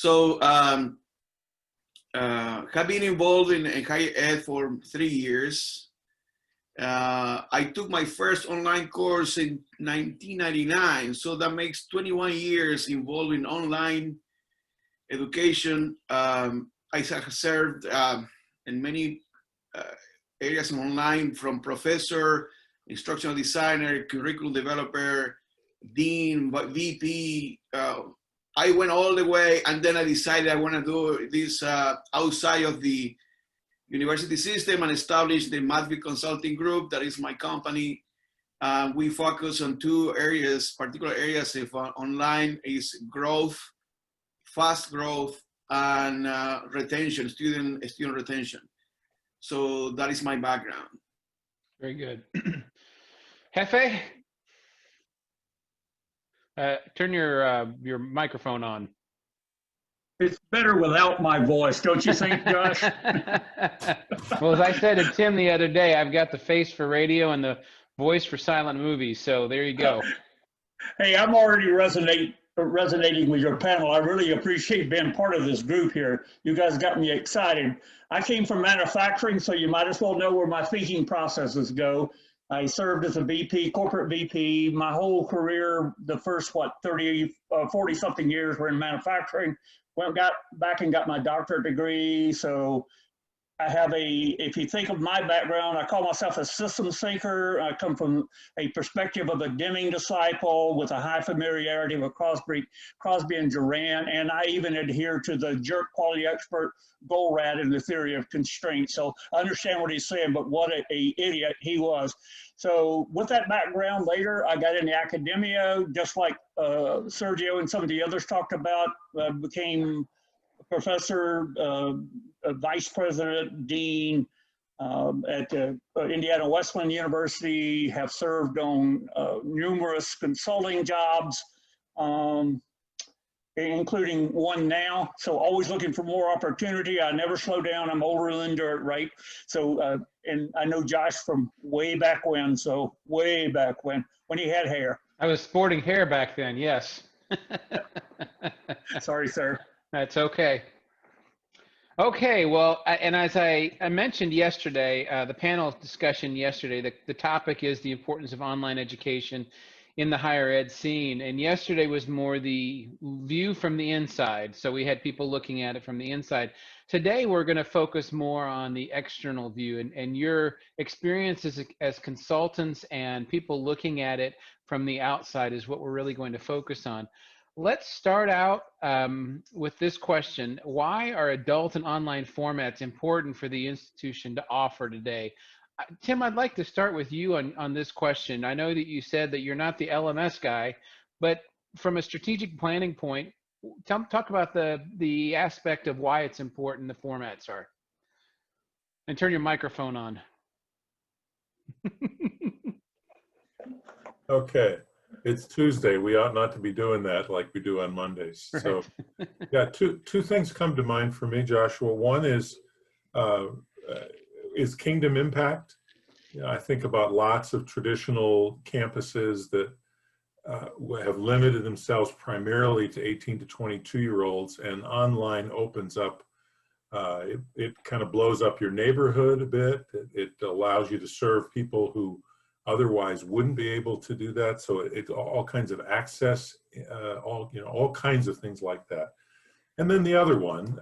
So have been involved in higher ed for 3 years. I took my first online course in 1999, so that makes 21 years involved in online education. I have served in many areas in online, from professor, instructional designer, curriculum developer, dean, VP. I went all the way, and then I decided I want to do this outside of the university system and established the Matviuk Consulting Group. That is my company. We focus on two areas, particular areas of online is growth, fast growth, and retention, student retention. So that is my background. Very good. Jefe, turn your microphone on. It's better without my voice, don't you think, Josh? Well, as I said to Tim the other day, I've got the face for radio and the voice for silent movies, so there you go. Hey, I'm already resonating with your panel. I really appreciate being part of this group here. You guys got me excited. I came from manufacturing, so you might as well know where my thinking processes go. I served as a VP, corporate VP. My whole career, the first, 40 something years were in manufacturing. Got back and got my doctorate degree. So I have if you think of my background, I call myself a systems thinker. I come from a perspective of a Deming disciple with a high familiarity with Crosby and Durant, and I even adhere to the jerk quality expert Goldratt in the theory of constraints. So I understand what he's saying, but what a idiot he was. So with that background, later I got into academia, just like Sergio and some of the others talked about, became professor, vice president, dean at Indiana Wesleyan University, have served on numerous consulting jobs, including one now. So always looking for more opportunity. I never slow down. I'm older than dirt, right? So, and I know Josh from way back when, so way back when he had hair. I was sporting hair back then, yes. Sorry, sir. That's okay. Okay, well, and as I mentioned yesterday, the panel discussion yesterday, the topic is the importance of online education in the higher ed scene. And yesterday was more the view from the inside. So we had people looking at it from the inside. Today, we're going to focus more on the external view and your experiences as consultants and people looking at it from the outside is what we're really going to focus on. Let's start out with this question. Why are adult and online formats important for the institution to offer today? Tim, I'd like to start with you on this question. I know that you said that you're not the LMS guy, but from a strategic planning point, talk about the aspect of why it's important the formats are. And turn your microphone on. Okay. It's Tuesday. We ought not to be doing that like we do on Mondays. Right. So yeah, two things come to mind for me, Joshua. One is Kingdom Impact. You know, I think about lots of traditional campuses that have limited themselves primarily to 18 to 22-year-olds, and online opens up, it kind of blows up your neighborhood a bit. It allows you to serve people who otherwise wouldn't be able to do that. So it's all kinds of access, all kinds of things like that. And then the other one,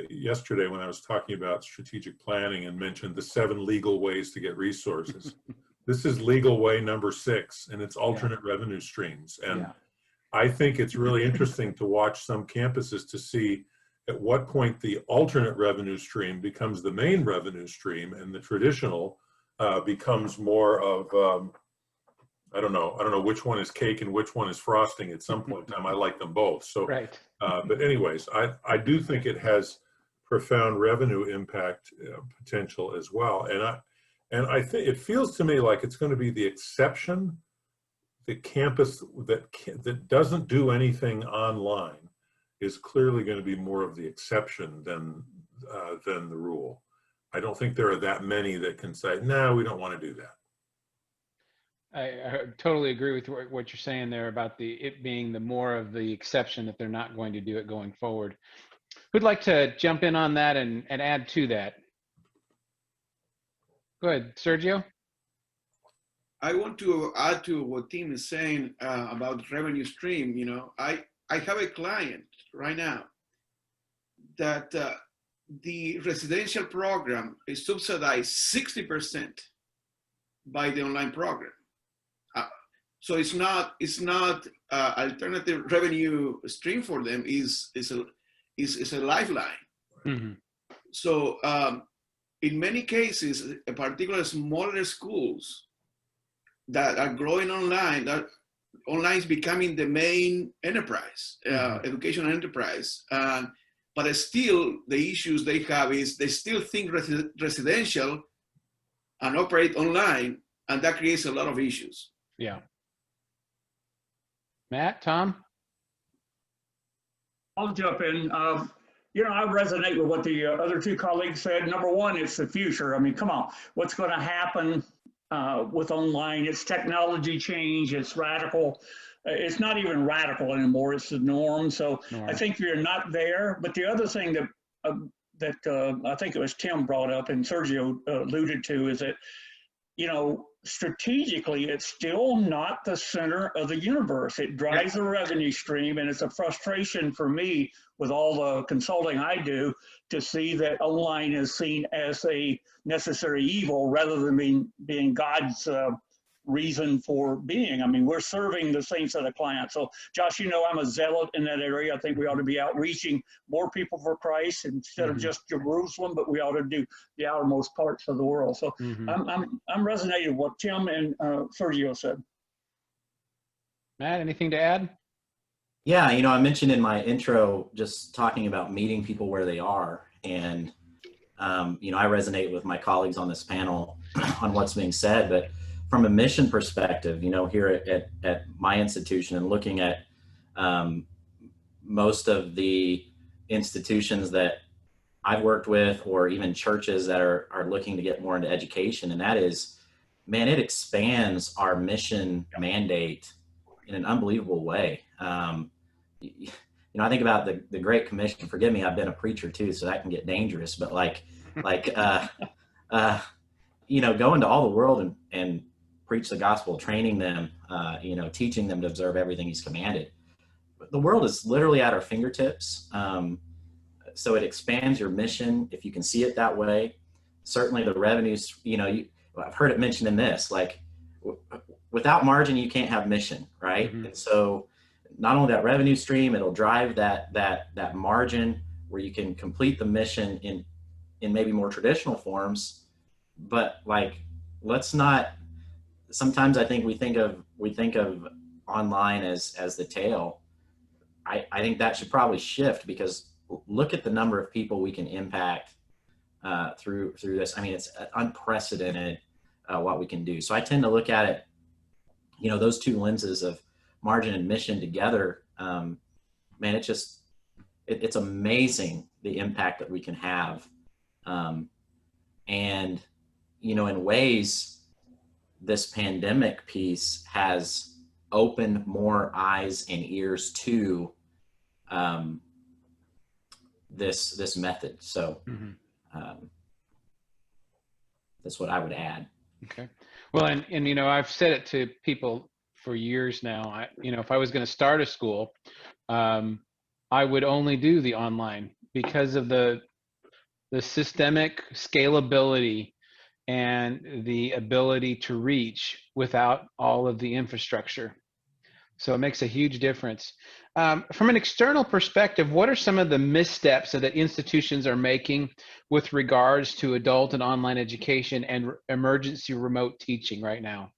yesterday when I was talking about strategic planning and mentioned the 7 legal ways to get resources, this is legal way number 6, and it's alternate revenue streams. And I think it's really interesting to watch some campuses to see at what point the alternate revenue stream becomes the main revenue stream and the traditional becomes more of, I don't know which one is cake and which one is frosting at some point in time. I like them both. So, right. But anyways, I do think it has profound revenue impact potential as well. And I think it feels to me like it's going to be the exception. The campus that doesn't do anything online is clearly going to be more of the exception than the rule. I don't think there are that many that can say, no, we don't want to do that. I totally agree with what you're saying there about it being the more of the exception that they're not going to do it going forward. Who'd like to jump in on that and add to that? Go ahead, Sergio. I want to add to what Tim is saying about revenue stream. You know, I have a client right now that the residential program is subsidized 60% by the online program. So it's not alternative revenue stream for them. Is a lifeline. Mm-hmm. So in many cases, in particular smaller schools that are growing online, that online is becoming the main enterprise, educational enterprise. But still, the issues they have is they still think residential and operate online, and that creates a lot of issues. Yeah. Matt, Tom? I'll jump in. You know, I resonate with what the other two colleagues said. Number one, it's the future. I mean, come on, what's going to happen with online? It's technology change. It's radical. It's not even radical anymore. It's the norm. So I think you're not there. But the other thing that I think it was Tim brought up and Sergio alluded to is that, you know, strategically, it's still not the center of the universe. It drives the revenue stream, and it's a frustration for me with all the consulting I do to see that online is seen as a necessary evil rather than being God's reason for being. I mean, we're serving the same set of clients. So, Josh, you know, I'm a zealot in that area. I think we ought to be outreaching more people for Christ instead of just Jerusalem, but we ought to do the outermost parts of the world. So I'm resonating with what Tim and Sergio said. Matt, anything to add? Yeah, you know, I mentioned in my intro just talking about meeting people where they are. And, you know, I resonate with my colleagues on this panel on what's being said. But from a mission perspective, you know, here at my institution and looking at most of the institutions that I've worked with, or even churches that are looking to get more into education, and that is, man, it expands our mission mandate in an unbelievable way. You know, I think about the Great Commission. Forgive me, I've been a preacher too, so that can get dangerous. But you know, go into all the world and preach the gospel, training them, you know, teaching them to observe everything He's commanded. But the world is literally at our fingertips. So it expands your mission if you can see it that way. Certainly, the revenues. You know, I've heard it mentioned in this, like, without margin, you can't have mission, right? And so, not only that revenue stream, it'll drive that margin where you can complete the mission in maybe more traditional forms. But like, let's not. Sometimes I think we think of online as the tail. I think that should probably shift, because look at the number of people we can impact through this. I mean, it's unprecedented what we can do. So I tend to look at it, you know, those two lenses of margin and mission together. Man, it's amazing the impact that we can have. And, you know, in ways, this pandemic piece has opened more eyes and ears to this method. So that's what I would add. Okay. Well, and you know, I've said it to people for years now. You know, if I was going to start a school, I would only do the online because of the systemic scalability and the ability to reach without all of the infrastructure. So it makes a huge difference. From an external perspective, what are some of the missteps that institutions are making with regards to adult and online education and emergency remote teaching right now?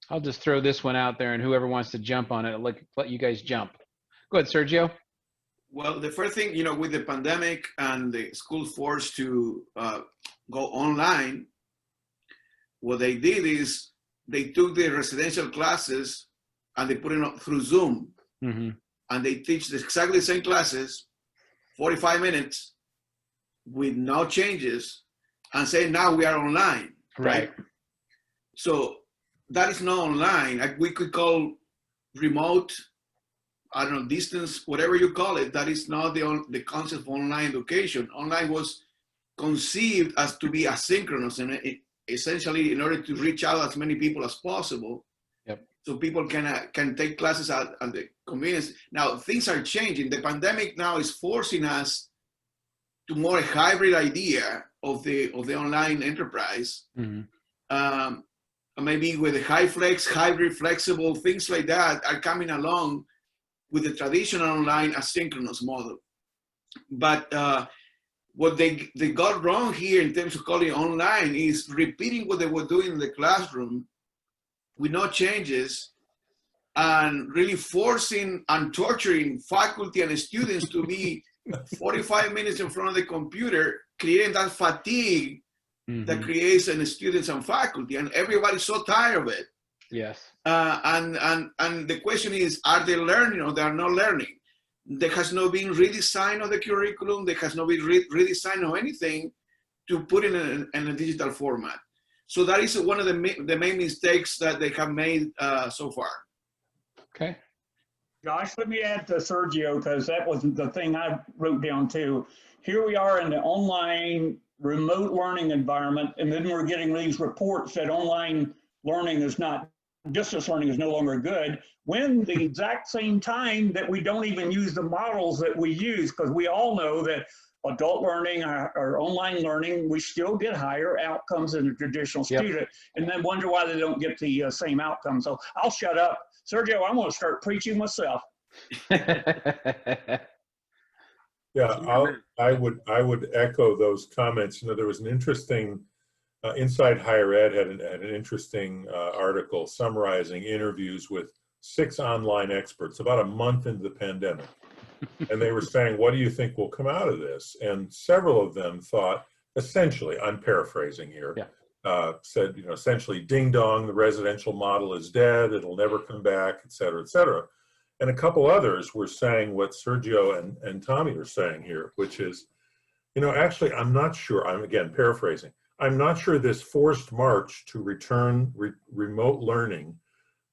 I'll just throw this one out there, and whoever wants to jump on it, I'll let you guys jump. Go ahead, Sergio. Well, the first thing, you know, with the pandemic and the school forced to go online, what they did is they took the residential classes and they put it through Zoom. And they teach exactly the same classes, 45 minutes with no changes, and say, now we are online. Right. So that is not online. Like we could call remote, I don't know, distance, whatever you call it. That is not the concept of online education. Online was conceived as to be asynchronous, and essentially in order to reach out as many people as possible. Yep. So people can take classes at the convenience. Now things are changing. The pandemic now is forcing us to more a hybrid idea of the online enterprise. Mm-hmm. Maybe with the high flex, hybrid, flexible, things like that are coming along with the traditional online asynchronous model. But what they got wrong here in terms of calling it online is repeating what they were doing in the classroom with no changes, and really forcing and torturing faculty and students to be 45 minutes in front of the computer, creating that fatigue that creates in the students and faculty, and everybody's so tired of it. Yes. And the question is, are they learning or they are not learning? There has not been redesign of the curriculum. There has not been redesign of anything to put in a digital format. So that is one of the main mistakes that they have made so far. Okay. Josh, let me add to Sergio, because that wasn't the thing I wrote down too. Here we are in the online remote learning environment, and then we're getting these reports that online learning is not, distance learning is no longer good, when the exact same time that we don't even use the models that we use, because we all know that adult learning or online learning, we still get higher outcomes than a traditional student, and then wonder why they don't get the same outcome. So I'll shut up. Sergio, I'm going to start preaching myself. Yeah, I would echo those comments. You know, there was an interesting, Inside Higher Ed had an interesting article summarizing interviews with 6 online experts about a month into the pandemic. And they were saying, what do you think will come out of this? And several of them thought, essentially, I'm paraphrasing here, said, you know, essentially, ding dong, the residential model is dead, it'll never come back, et cetera, et cetera. And a couple others were saying what Sergio and Tommy are saying here, which is, you know, actually, I'm not sure, I'm again paraphrasing, I'm not sure this forced march to return remote learning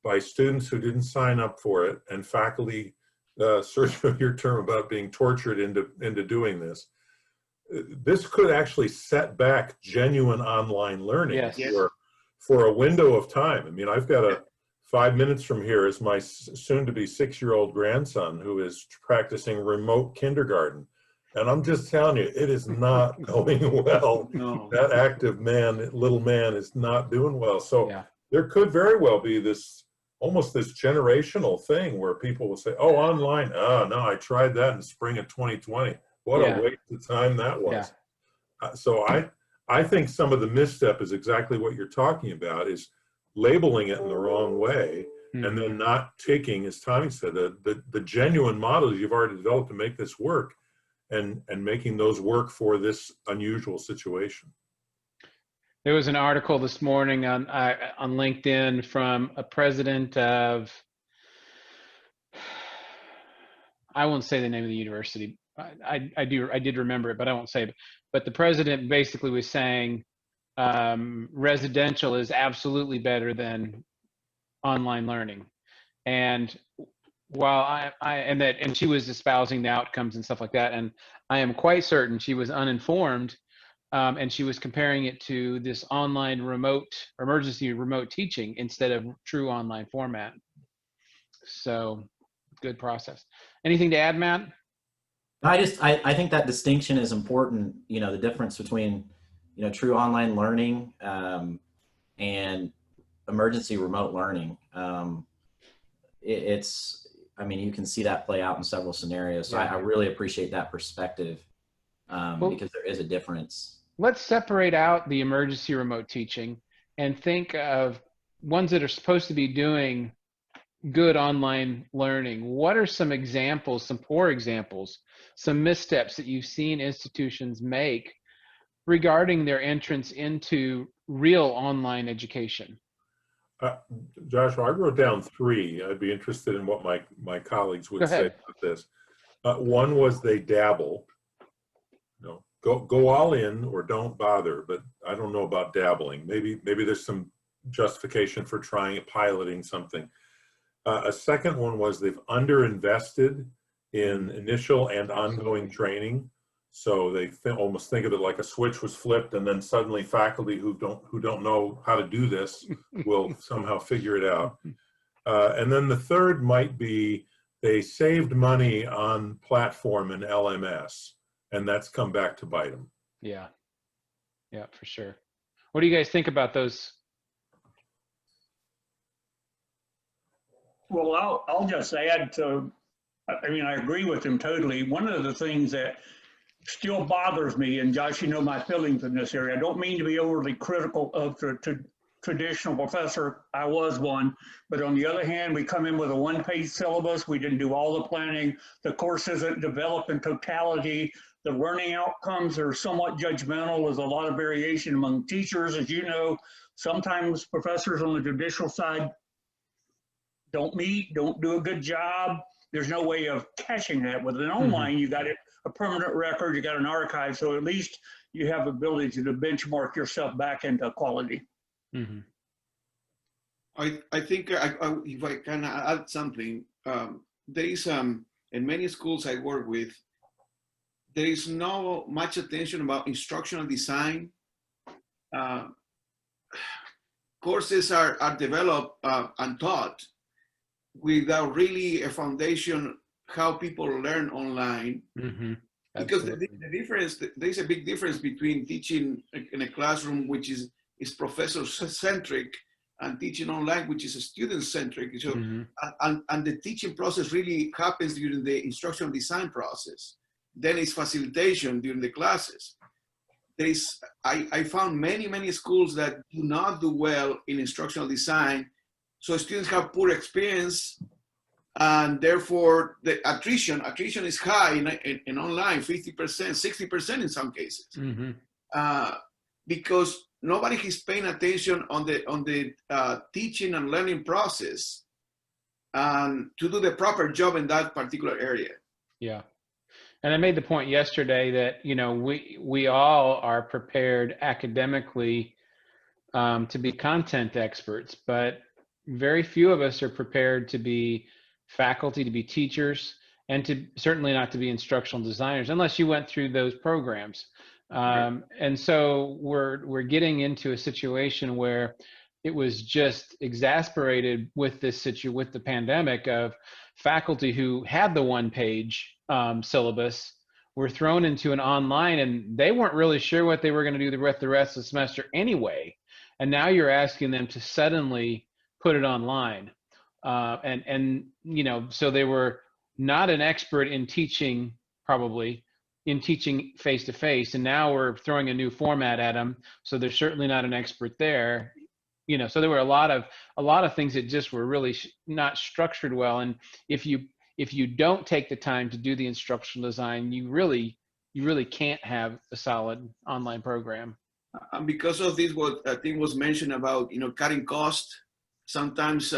by students who didn't sign up for it, and faculty, Sergio, your term about being tortured into doing this, this could actually set back genuine online learning for a window of time. I mean, I've got 5 minutes from here is my soon-to-be 6-year-old grandson who is practicing remote kindergarten. And I'm just telling you, it is not going well. No. That active man, little man, is not doing well. So there could very well be this, almost this generational thing where people will say, oh, online, oh, no, I tried that in the spring of 2020. What a waste of time that was. So I think some of the misstep is exactly what you're talking about, is labeling it in the wrong way, and then not taking, as Tommy said, the genuine models you've already developed to make this work, and making those work for this unusual situation. There was an article this morning on LinkedIn from a president of, I won't say the name of the university. I did remember it, but I won't say it. But the president basically was saying residential is absolutely better than online learning, and while and she was espousing the outcomes and stuff like that, and I am quite certain she was uninformed, and she was comparing it to this online emergency remote teaching instead of true online format. So good process. Anything to add, Matt? I think that distinction is important. You know, the difference between, you know, true online learning and emergency remote learning. I mean, you can see that play out in several scenarios. So I really appreciate that perspective because there is a difference. Let's separate out the emergency remote teaching and think of ones that are supposed to be doing good online learning. What are some examples, some poor examples, some missteps that you've seen institutions make regarding their entrance into real online education? Joshua, I wrote down 3. I'd be interested in what my colleagues would say about this. One was they dabble. You know, go all in or don't bother. But I don't know about dabbling. Maybe there's some justification for piloting something. A second one was they've underinvested in initial and ongoing training. So they almost think of it like a switch was flipped, and then suddenly faculty who don't know how to do this will somehow figure it out. And then the third might be they saved money on platform and LMS, and that's come back to bite them. Yeah, yeah, for sure. What do you guys think about those? Well, I'll just add to, I mean, I agree with him totally. One of the things that still bothers me, and Josh, you know my feelings in this area, I don't mean to be overly critical of the traditional professor. I was one, but on the other hand, we come in with a one-page syllabus. We didn't do all the planning. The course isn't developed in totality. The learning outcomes are somewhat judgmental. There's a lot of variation among teachers. As you know, sometimes professors on the traditional side don't do a good job. There's no way of catching that. With an online, you got a permanent record, you got an archive, so at least you have the ability to benchmark yourself back into quality. Mm-hmm. I think if I can add something, there is in many schools I work with, there is no much attention about instructional design. Courses are developed and taught without really a foundation how people learn online. Mm-hmm. Because the difference, there's a big difference between teaching in a classroom, which is professor-centric, and teaching online, which is student-centric. So, and the teaching process really happens during the instructional design process. Then it's facilitation during the classes. I found many schools that do not do well in instructional design. So students have poor experience, and therefore the attrition is high in online, 50%, 60% in some cases, because nobody is paying attention on the teaching and learning process, and to do the proper job in that particular area. Yeah, and I made the point yesterday that we all are prepared academically to be content experts, but very few of us are prepared to be faculty, to be teachers, and to certainly not to be instructional designers unless you went through those programs. And so we're getting into a situation where it was just exasperated with with the pandemic of faculty who had the one-page syllabus were thrown into an online, and they weren't really sure what they were going to do the rest of the semester anyway. And now you're asking them to suddenly put it online. So they were not an expert in teaching, probably in teaching face-to-face, and now we're throwing a new format at them. So they're certainly not an expert there. So there were a lot of things that just were really not structured well. And if you don't take the time to do the instructional design, you really can't have a solid online program. And because of this, what I think was mentioned about cutting cost, sometimes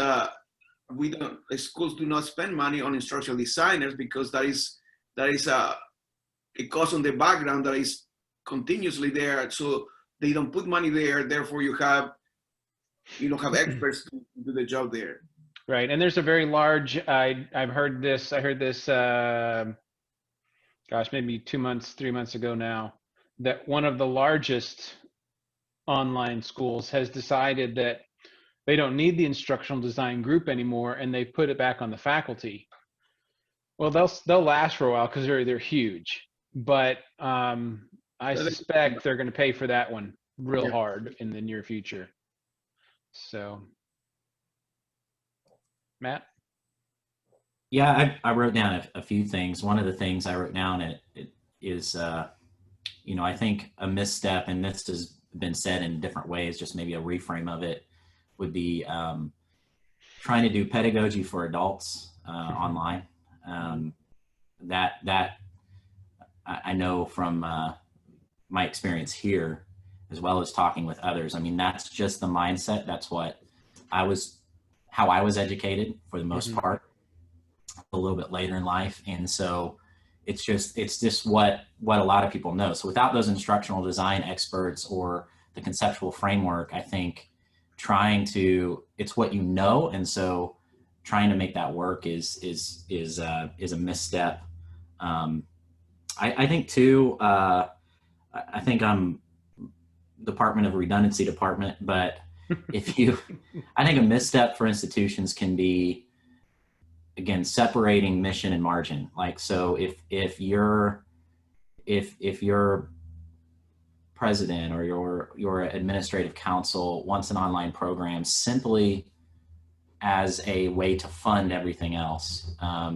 schools do not spend money on instructional designers because that is a cost on the background that is continuously there. So they don't put money there. Therefore, you have experts to do the job there. Right, and there's a very large. I heard this. Maybe 2 months, 3 months ago now, that one of the largest online schools has decided that they don't need the instructional design group anymore, and they put it back on the faculty. Well, they'll last for a while because they're huge, but I suspect they're going to pay for that one real hard in the near future. So, Matt? Yeah, I wrote down a few things. One of the things I wrote down is, I think a misstep, and this has been said in different ways, just maybe a reframe of it, would be trying to do pedagogy for adults online. That I know from my experience here, as well as talking with others. I mean, that's just the mindset. That's how I was educated for the most part, a little bit later in life. And so it's just what a lot of people know. So without those instructional design experts or the conceptual framework, I think it's what you know, and so trying to make that work is a misstep. I think too, I think I'm Department of Redundancy department, but I think a misstep for institutions can be, again, separating mission and margin. Like, so if your president or your administrative council wants an online program simply as a way to fund everything else, I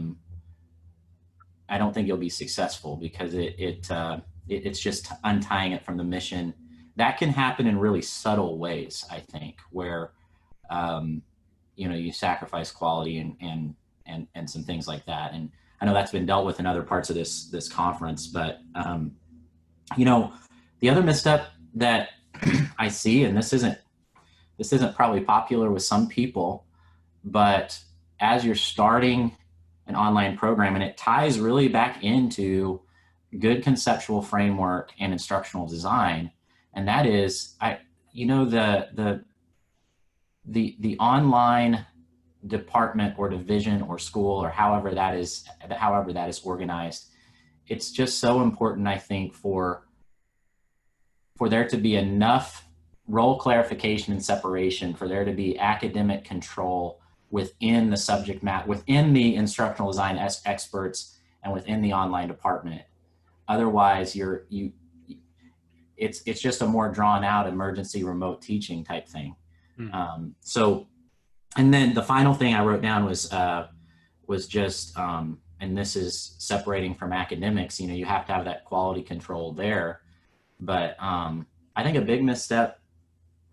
don't think you'll be successful, because it's just untying it from the mission. That can happen in really subtle ways, I think, where you sacrifice quality and some things like that. And I know that's been dealt with in other parts of this conference, but the other misstep that I see, and this isn't probably popular with some people, but as you're starting an online program, and it ties really back into good conceptual framework and instructional design, and that is, the online department or division or school, or however that is organized, it's just so important, I think, for there to be enough role clarification and separation, for there to be academic control within the subject matter, within the instructional design experts, and within the online department. Otherwise, it's just a more drawn out emergency remote teaching type thing. Mm-hmm. And then the final thing I wrote down was just, and this is separating from academics, you have to have that quality control there. But I think a big misstep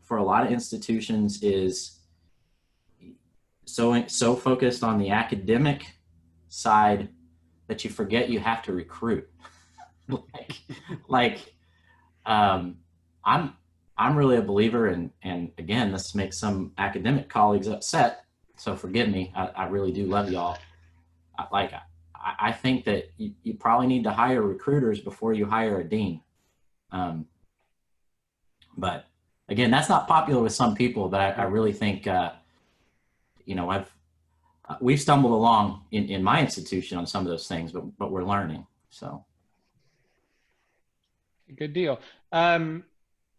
for a lot of institutions is so focused on the academic side that you forget you have to recruit. I'm really a believer, and again, this makes some academic colleagues upset, so forgive me. I really do love y'all. I think that you probably need to hire recruiters before you hire a dean. But again, that's not popular with some people, but I really think, we've stumbled along in my institution on some of those things, but we're learning, so. Good deal.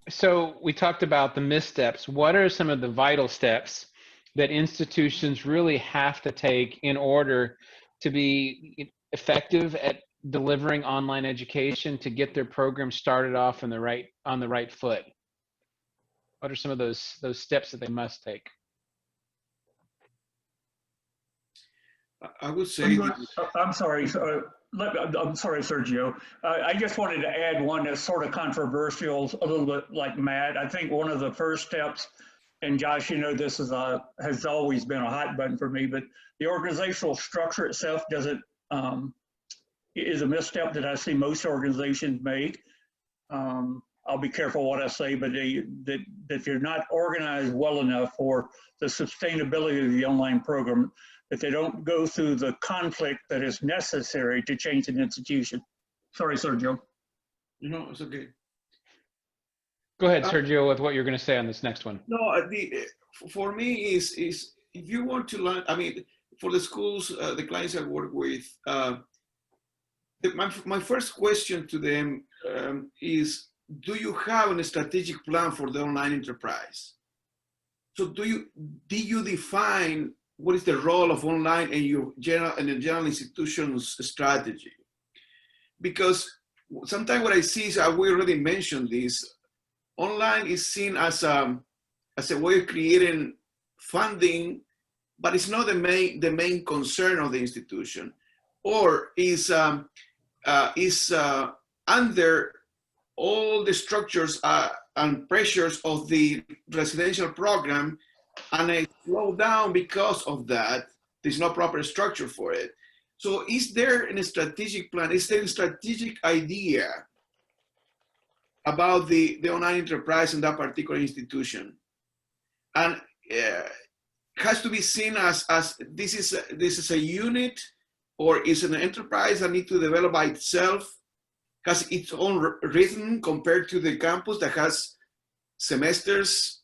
So we talked about the missteps. What are some of the vital steps that institutions really have to take in order to be effective at delivering online education, to get their program started off on the right foot? What are some of those steps that they must take? I would say. I'm sorry, Sergio. I just wanted to add one that's sort of controversial, a little bit like Matt. I think one of the first steps, and Josh, this has always been a hot button for me, but the organizational structure itself is a misstep that I see most organizations make. I'll be careful what I say, but that you're not organized well enough for the sustainability of the online program, that they don't go through the conflict that is necessary to change an institution. Sorry, Sergio. It's okay. Go ahead, Sergio, with what you're going to say on this next one. No, for me is if you want to learn, for the schools, the clients I work with, my first question to them is, do you have a strategic plan for the online enterprise? So did you define what is the role of online in the general institution's strategy? Because sometimes what I see is, we already mentioned this, online is seen as a way of creating funding, but it's not the main concern of the institution, or is under all the structures and pressures of the residential program, and it slowed down because of that. There's no proper structure for it. So is there a strategic plan? Is there a strategic idea about the online enterprise in that particular institution? And has to be seen as this is a unit, or is an enterprise that needs to develop by itself, has its own rhythm compared to the campus that has semesters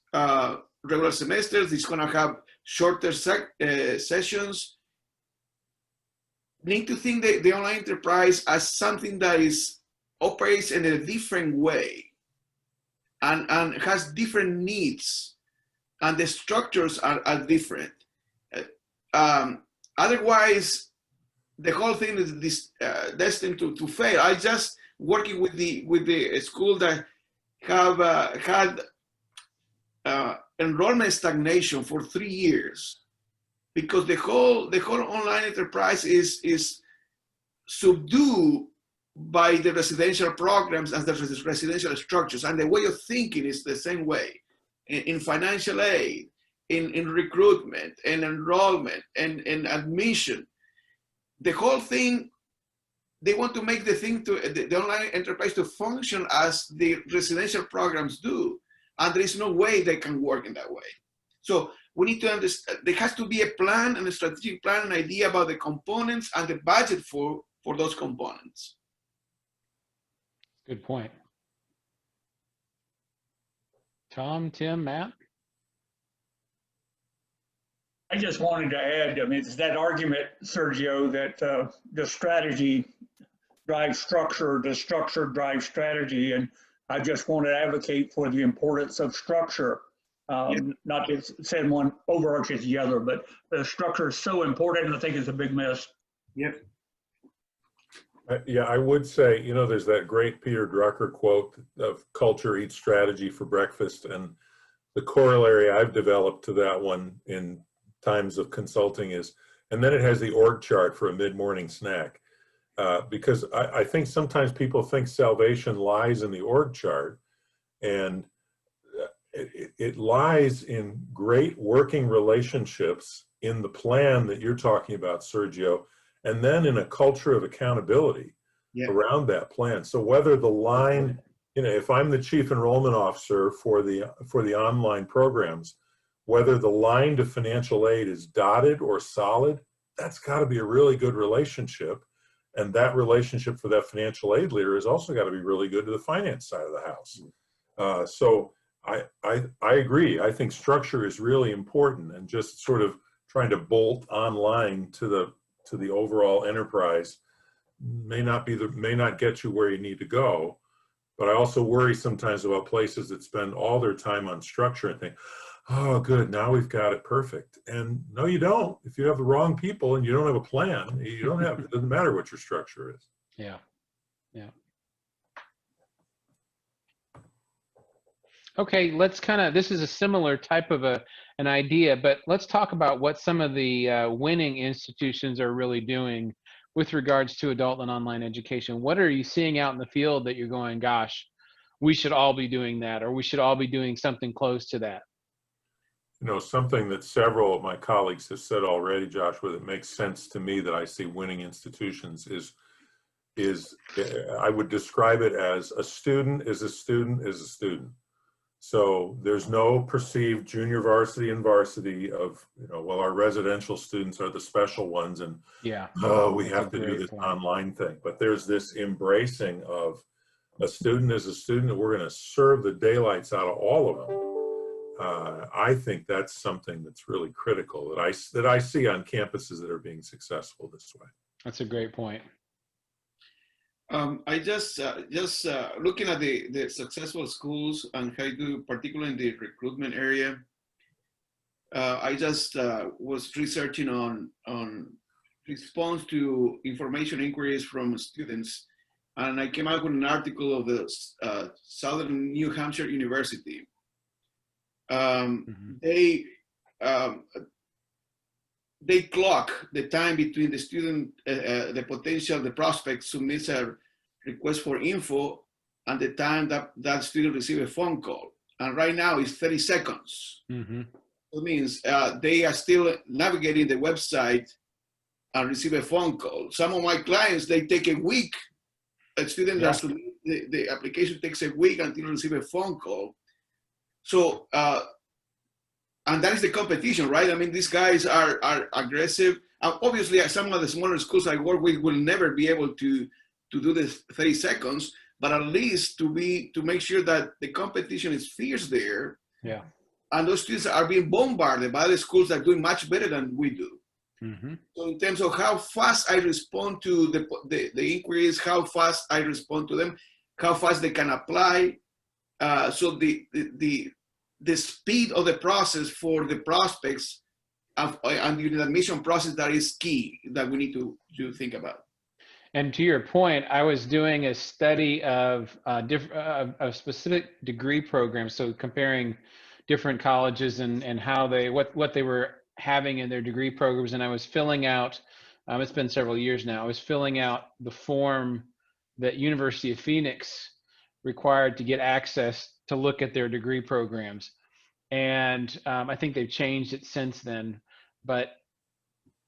regular semesters. It's going to have shorter sessions. Need to think the online enterprise as something that operates in a different way and has different needs, and the structures are different. Otherwise, the whole thing is destined to fail. I just working with the school that have had enrollment stagnation for 3 years, because the whole online enterprise is subdued by the residential programs and the residential structures, and the way of thinking is the same way in financial aid, in recruitment and enrollment and admission. The whole thing, they want to make the online enterprise to function as the residential programs do, and there is no way they can work in that way. So we need to understand, there has to be a plan and a strategic plan, an idea about the components and the budget for those components. Good point. Tom, Tim, Matt? I just wanted to add, I mean, it's that argument, Sergio, that the strategy drives structure, the structure drives strategy. And I just want to advocate for the importance of structure. Not to send one overarches the other, but the structure is so important, and I think it's a big miss. Yep. Yeah, I would say, you know, there's that great Peter Drucker quote of culture eats strategy for breakfast. And the corollary I've developed to that one in times of consulting is, and then it has the org chart for a mid-morning snack. Because I think sometimes people think salvation lies in the org chart, and it lies in great working relationships in the plan that you're talking about, Sergio, and then in a culture of accountability around that plan. So whether the line, you know, if I'm the chief enrollment officer for the online programs, whether the line to financial aid is dotted or solid, that's got to be a really good relationship. And that relationship for that financial aid leader has also got to be really good to the finance side of the house. So I agree. I think structure is really important, and just sort of trying to bolt online to the overall enterprise may not get you where you need to go. But I also worry sometimes about places that spend all their time on structure and think, oh, good, now we've got it perfect. And no, you don't. If you have the wrong people and you don't have a plan, you don't have, it doesn't matter what your structure is. Yeah, yeah. Okay, let's this is a similar type of an idea, but let's talk about what some of the winning institutions are really doing with regards to adult and online education. What are you seeing out in the field that you're going, gosh, we should all be doing that, or we should all be doing something close to that? You know, something that several of my colleagues have said already, Joshua, that makes sense to me that I see winning institutions is I would describe it as a student is a student is a student. So there's no perceived junior varsity and varsity of, you know, well, our residential students are the special ones, and we have to do this online thing. But there's this embracing of a student is a student, and we're going to serve the daylights out of all of them. I think that's something that's really critical that I see on campuses that are being successful this way. That's a great point. I just looking at the successful schools and how you do, particularly in the recruitment area. I just was researching on response to information inquiries from students, and I came out with an article of the Southern New Hampshire University. They clock the time between the student, the prospect submits a request for info and the time that student receives a phone call. And right now it's 30 seconds. Mm-hmm. It means they are still navigating the website and receive a phone call. Some of my clients, they take a week. A student that submits the application takes a week until they receive a phone call. So, and that is the competition, right? I mean, these guys are aggressive. Obviously, some of the smaller schools I work with will never be able to do this 30 seconds, but at least to make sure that the competition is fierce there. Yeah. And those students are being bombarded by the schools that are doing much better than we do. Mm-hmm. So in terms of how fast I respond to the inquiries, how fast I respond to them, how fast they can apply. So the speed of the process for the prospects and the admission process, that is key, that we need to think about. And to your point, I was doing a study of specific degree programs, so comparing different colleges and how they what they were having in their degree programs, and I was filling out. It's been several years now. I was filling out the form that University of Phoenix required to get access to look at their degree programs, and I think they've changed it since then, but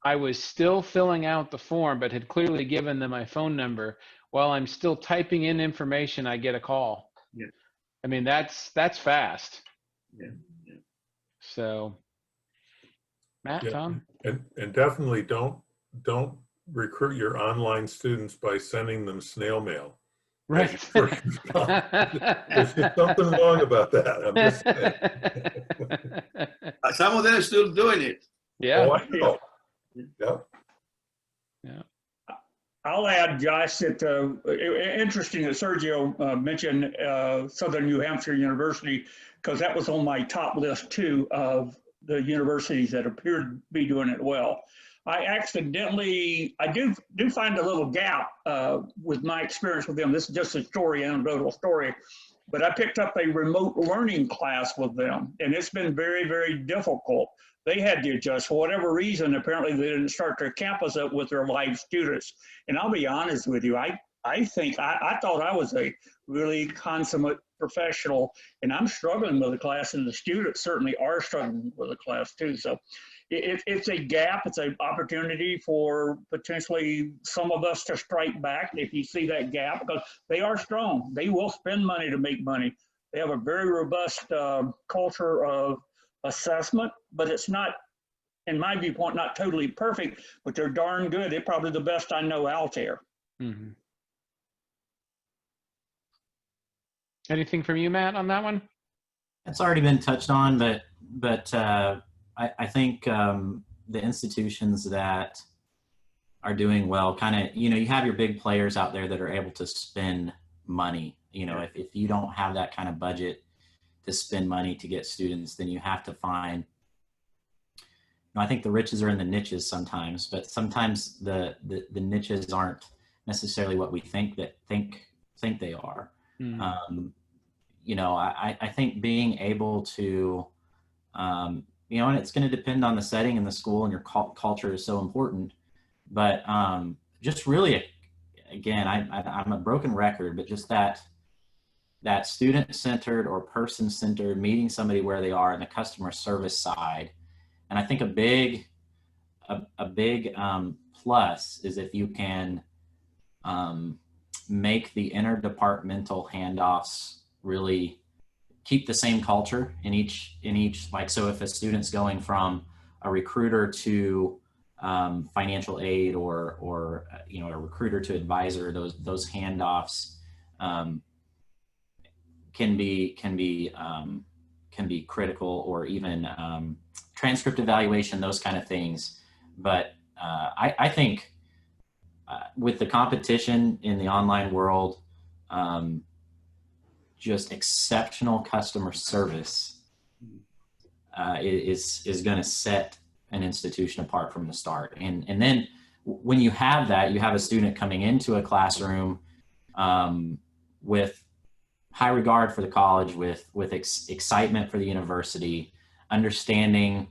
I was still filling out the form, but had clearly given them my phone number. While I'm still typing in information, I get a call. Yeah. I mean, that's fast. Yeah. Yeah. So, Matt, Yeah. Tom? And definitely don't recruit your online students by sending them snail mail. Right. There's just something wrong about that. I'm just saying. Some of them are still doing it. Yeah. Oh, I know. Yeah. Yeah. I'll add, Josh, that interesting that Sergio mentioned Southern New Hampshire University, because that was on my top list too of the universities that appear to be doing it well. I do find a little gap with my experience with them. This is just a story, anecdotal story, but I picked up a remote learning class with them, and it's been very, very difficult. They had to adjust for whatever reason. Apparently they didn't start their campus up with their live students. And I'll be honest with you, I think I thought I was a really consummate professional, and I'm struggling with the class, and the students certainly are struggling with the class too. So it's a gap. It's an opportunity for potentially some of us to strike back if you see that gap, because they are strong. They will spend money to make money. They have a very robust culture of assessment, but it's not, in my viewpoint, not totally perfect, but they're darn good. They're probably the best I know out there. Mm-hmm. Anything from you, Matt, on that one? It's already been touched on, but I think the institutions that are doing well, kind of, you have your big players out there that are able to spend money. If you don't have that kind of budget to spend money to get students, then you have to find, I think the riches are in the niches sometimes, but sometimes the niches aren't necessarily what we think they are. Mm-hmm. I think being able to, and it's going to depend on the setting and the school, and your culture is so important, but just really, again, I'm a broken record, but just that student-centered or person-centered, meeting somebody where they are in the customer service side. And I think a big plus is if you can make the interdepartmental handoffs really keep the same culture in each, like, so if a student's going from a recruiter to financial aid or a recruiter to advisor, those handoffs can be critical, or even transcript evaluation, those kind of things. But I think with the competition in the online world, just exceptional customer service is going to set an institution apart from the start. And then when you have that, you have a student coming into a classroom with high regard for the college, with excitement for the university, understanding,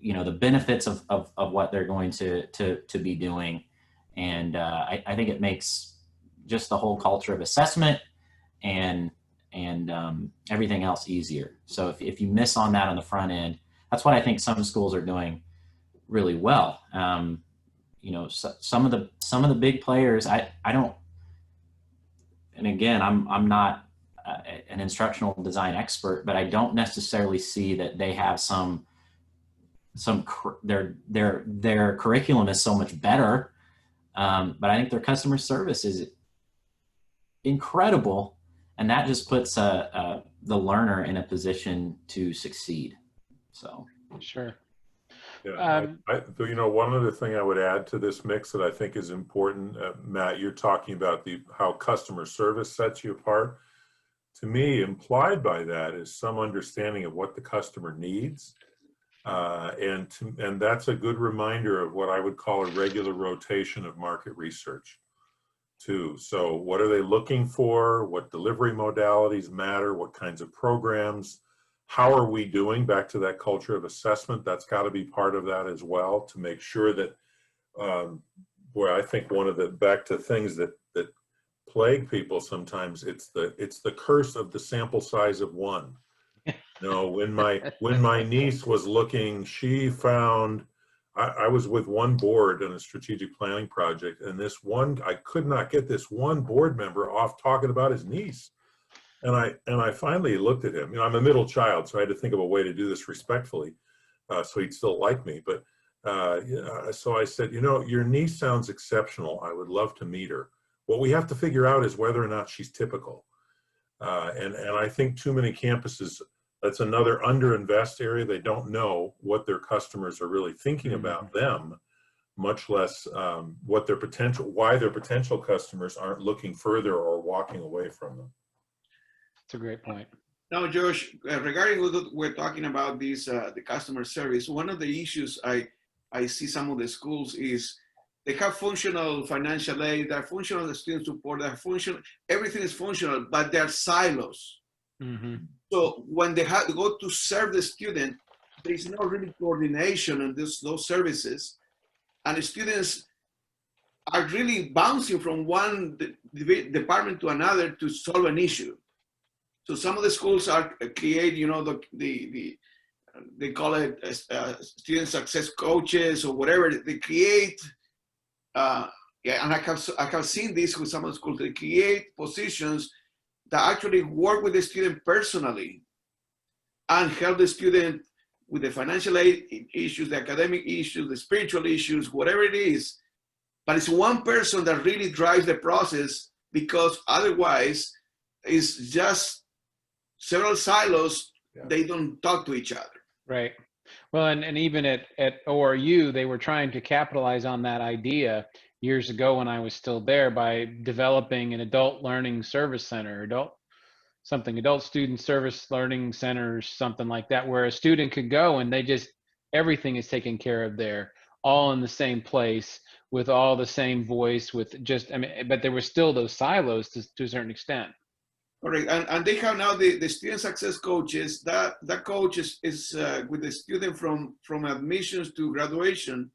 the benefits of what they're going to be doing. And I think it makes just the whole culture of assessment and everything else easier. So if you miss on that on the front end, that's what I think some schools are doing really well. So some of the big players, I don't, and again, I'm not an instructional design expert, but I don't necessarily see that they have their curriculum is so much better. But I think their customer service is incredible. and that just puts the learner in a position to succeed. So Sure. Yeah, you know, one other thing I would add to this mix that I think is important, Matt, you're talking about how customer service sets you apart. To me, implied by that is some understanding of what the customer needs. And that's a good reminder of what I would call a regular rotation of market research too. So what are they looking for? What delivery modalities matter? What kinds of programs? How are we doing? Back to that culture of assessment, that's got to be part of that as well, to make sure that, boy, I think one of the, back to things that plague people sometimes, it's the curse of the sample size of one. You know, when my niece was looking, she found, I was with one board on a strategic planning project, and I could not get this one board member off talking about his niece. And I finally looked at him. You know, I'm a middle child, so I had to think of a way to do this respectfully, so he'd still like me. But so I said, you know, your niece sounds exceptional. I would love to meet her. What we have to figure out is whether or not she's typical. And I think too many campuses, that's another underinvest area. They don't know what their customers are really thinking about them, much less why their potential customers aren't looking further or walking away from them. That's a great point. Now, Josh, regarding what we're talking about this, the customer service, one of the issues I see some of the schools is they have functional financial aid, they're functional student support, they're functional, everything is functional, but they're silos. Mm-hmm. So when they have to go to serve the student, there's no really coordination on those services. And the students are really bouncing from one department to another to solve an issue. So some of the schools are create, you know, they call it student success coaches or whatever. They create, and I have seen this with some of the schools. They create positions that actually work with the student personally and help the student with the financial aid issues, the academic issues, the spiritual issues, whatever it is. But it's one person that really drives the process, because otherwise it's just several silos. Yeah. They don't talk to each other. Right. Well, and even at ORU, they were trying to capitalize on that idea years ago when I was still there by developing an adult learning service center, adult student service learning centers, something like that, where a student could go and everything is taken care of there, all in the same place, with all the same voice, but there were still those silos to a certain extent. Correct, and they have now the student success coaches. That coach is with the student from admissions to graduation,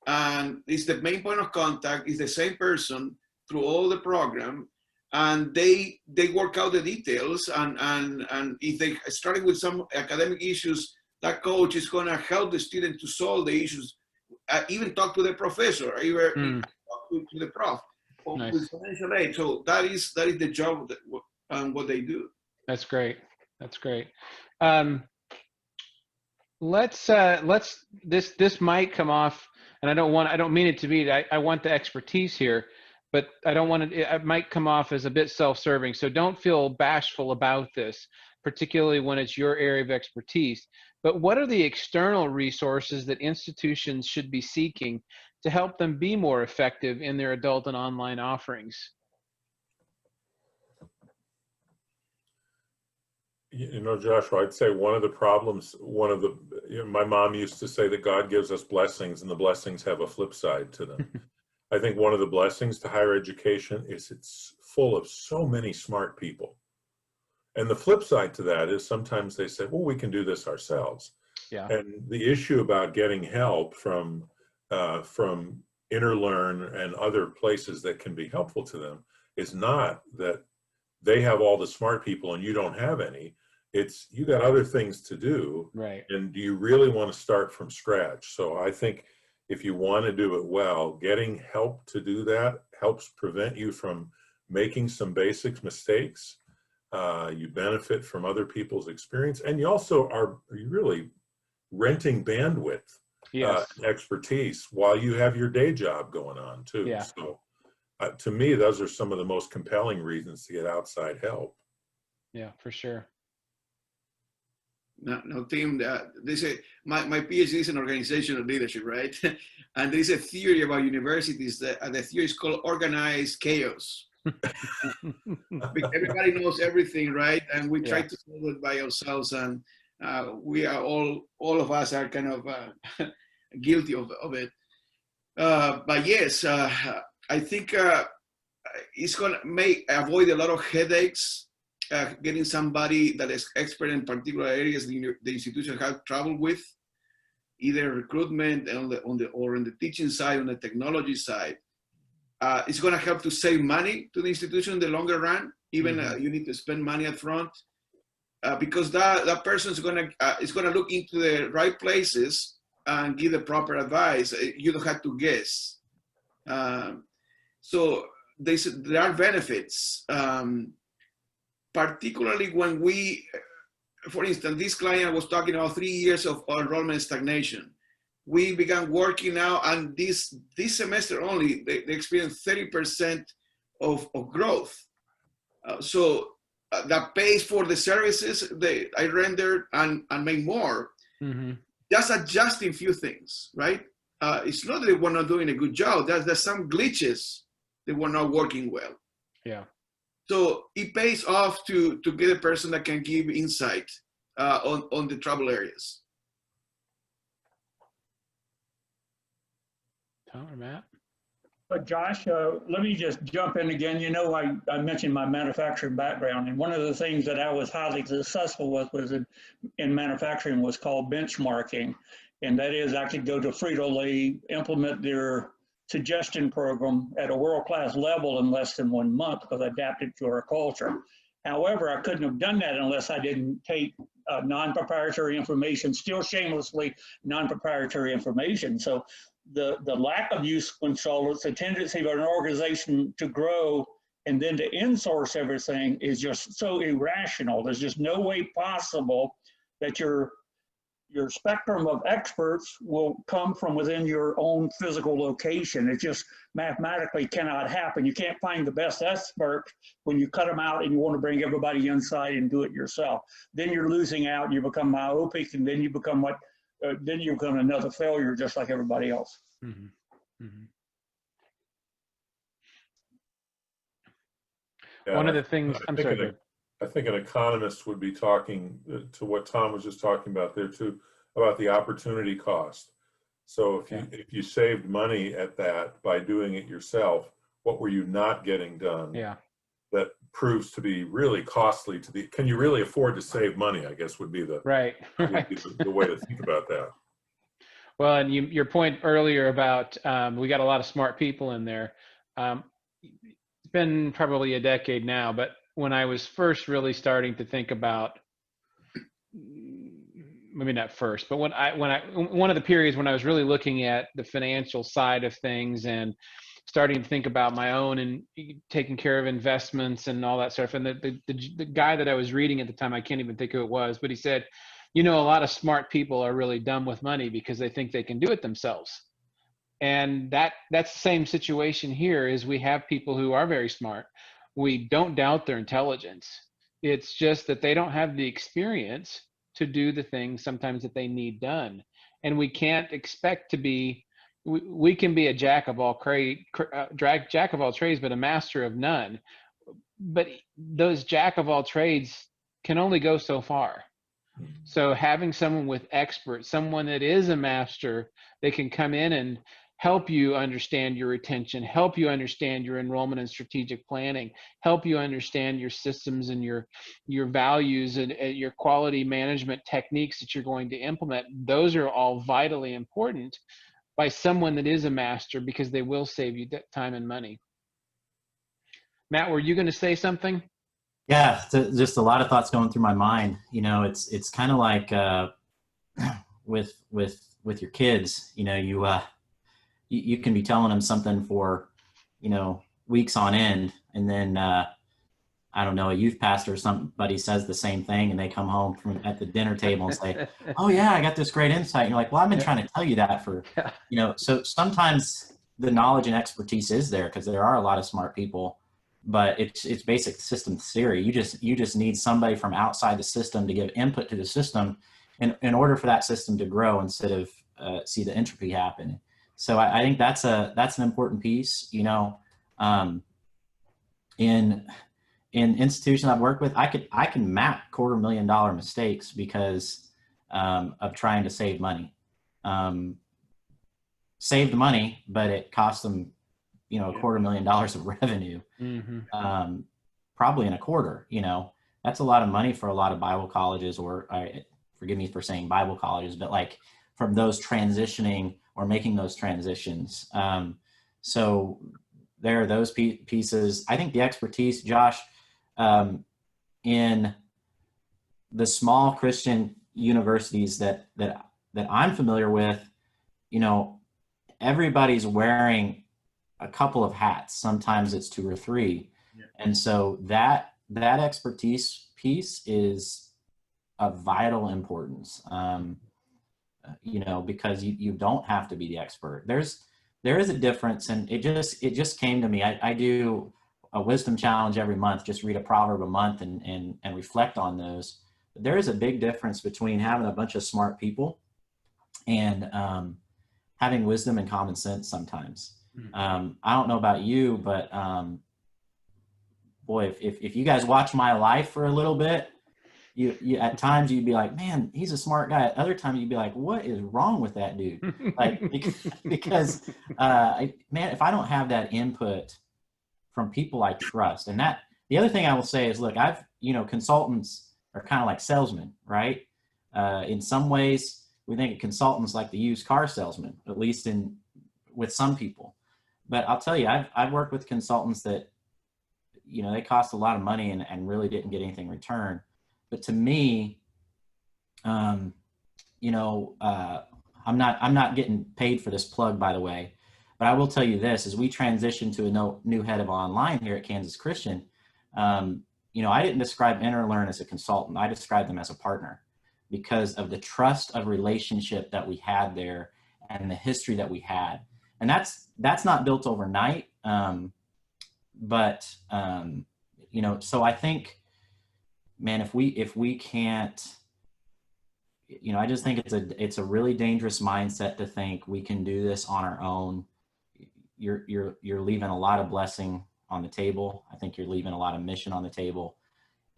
and is the main point of contact. Is the same person through all the program, and they work out the details. And if they started with some academic issues, that coach is going to help the student to solve the issues. Even talk to the professor, even talk to the prof. Nice. With financial aid. So that is the job and what they do. That's great. That's great. Let's this might come off, and I don't mean it to be. I want the expertise here, but I don't want it might come off as a bit self-serving. So don't feel bashful about this, particularly when it's your area of expertise. But what are the external resources that institutions should be seeking to help them be more effective in their adult and online offerings? You know, Joshua, I'd say one of the problems, my mom used to say that God gives us blessings and the blessings have a flip side to them. I think one of the blessings to higher education is it's full of so many smart people. And the flip side to that is sometimes they say, well, we can do this ourselves. Yeah. And the issue about getting help from InterLearn and other places that can be helpful to them is not that they have all the smart people and you don't have any. It's you got other things to do. Right. And do you really want to start from scratch? So I think if you want to do it well, getting help to do that helps prevent you from making some basic mistakes. You benefit from other people's experience, and you also are really renting bandwidth, yes. Expertise while you have your day job going on too. Yeah. So to me, those are some of the most compelling reasons to get outside help. Yeah, for sure. No, Tim, they say my PhD is in organizational leadership, right? And there is a theory about universities that the theory is called organized chaos. Everybody knows everything, right? And we try to solve it by ourselves, and we are all of us are kind of guilty of it. But yes, I think it's gonna avoid a lot of headaches. Getting somebody that is expert in particular areas the institution has traveled with, either recruitment or on the teaching side, on the technology side. It's going to help to save money to the institution in the longer run. Even you need to spend money up front because that person is going to look into the right places and give the proper advice. You don't have to guess. So there are benefits. Particularly when for instance, this client was talking about 3 years of enrollment stagnation. We began working now, and this semester only, they experienced 30% of growth. So that pays for the services I rendered and make more. Just adjusting few things, right? It's not that we're not doing a good job. There's some glitches that we're not working well. Yeah. So it pays off to get a person that can give insight on the trouble areas. Tom or Matt? But Josh, let me just jump in again. You know, I mentioned my manufacturing background, and one of the things that I was highly successful with was in manufacturing was called benchmarking. And that is I could go to Frito-Lay, implement their suggestion program at a world-class level in less than 1 month because I adapted to our culture. However, I couldn't have done that unless I didn't take non-proprietary information, still shamelessly non-proprietary information. So the lack of use consultants, the tendency of an organization to grow and then to insource everything is just so irrational. There's just no way possible that your spectrum of experts will come from within your own physical location. It just mathematically cannot happen. You can't find the best expert when you cut them out and you want to bring everybody inside and do it yourself. Then you're losing out, you become myopic, and then you become another failure just like everybody else. Yeah, One of the things, I'm sorry. I think an economist would be talking to what Tom was just talking about there too, about the opportunity cost. So if you saved money at that by doing it yourself, what were you not getting done? Yeah. That proves to be really costly to can you really afford to save money, I guess would be the right. the way to think about that. Well, and your point earlier about we got a lot of smart people in there. It's been probably a decade now, but when I was first really starting to think about, maybe not first, but one of the periods when I was really looking at the financial side of things and starting to think about my own and taking care of investments and all that stuff. And the guy that I was reading at the time, I can't even think who it was, but he said, you know, a lot of smart people are really dumb with money because they think they can do it themselves. And that's the same situation here. Is we have people who are very smart. We don't doubt their intelligence. It's just that they don't have the experience to do the things sometimes that they need done. And we can't expect to be, we can be a jack of all trades, but a master of none. But those jack of all trades can only go so far. So having someone with expert, someone that is a master, they can come in and help you understand your retention, help you understand your enrollment and strategic planning, help you understand your systems and your values and your quality management techniques that you're going to implement. Those are all vitally important by someone that is a master because they will save you time and money. Matt, were you going to say something? Yeah, just a lot of thoughts going through my mind. You know, it's kind of like with your kids. You know, you can be telling them something for, you know, weeks on end, and then I don't know, a youth pastor or somebody says the same thing, and they come home at the dinner table and say, "Oh yeah, I got this great insight." And you're like, "Well, I've been trying to tell you that for, you know." So sometimes the knowledge and expertise is there because there are a lot of smart people. but it's basic system theory. You just need somebody from outside the system to give input to the system in order for that system to grow instead of see the entropy happen. So I think that's an important piece. You know, in institutions I've worked with, I can map $250,000 mistakes because of trying to save money. Saved money, but it cost them, you know, $250,000 of revenue, probably in a quarter. You know, that's a lot of money for a lot of Bible colleges, or forgive me for saying Bible colleges, but like from those transitioning or making those transitions. So there are those pieces. I think the expertise, Josh, in the small Christian universities that I'm familiar with, you know, everybody's wearing a couple of hats. Sometimes it's 2 or 3. Yeah. And so that expertise piece is of vital importance, you know, because you don't have to be the expert. There is a difference, and it just came to me. I do a wisdom challenge every month, just read a proverb a month and reflect on those. But there is a big difference between having a bunch of smart people and having wisdom and common sense sometimes. I don't know about you, but boy, if you guys watch my life for a little bit, you at times you'd be like, man, he's a smart guy. At other times you'd be like, what is wrong with that dude? Like, because man, if I don't have that input from people I trust, and that the other thing I will say is, look, consultants are kind of like salesmen, right? In some ways, we think of consultants like the used car salesman, at least with some people. But I'll tell you, I've worked with consultants that, you know, they cost a lot of money and really didn't get anything in return. But to me, you know, I'm not getting paid for this plug, by the way. But I will tell you this: as we transition to a new head of online here at Kansas Christian, you know, I didn't describe InterLearn as a consultant. I described them as a partner, because of the trust of relationship that we had there and the history that we had. And that's not built overnight. But you know, so I think, man, if we can't, you know, I just think it's a really dangerous mindset to think we can do this on our own. You're leaving a lot of blessing on the table. I think you're leaving a lot of mission on the table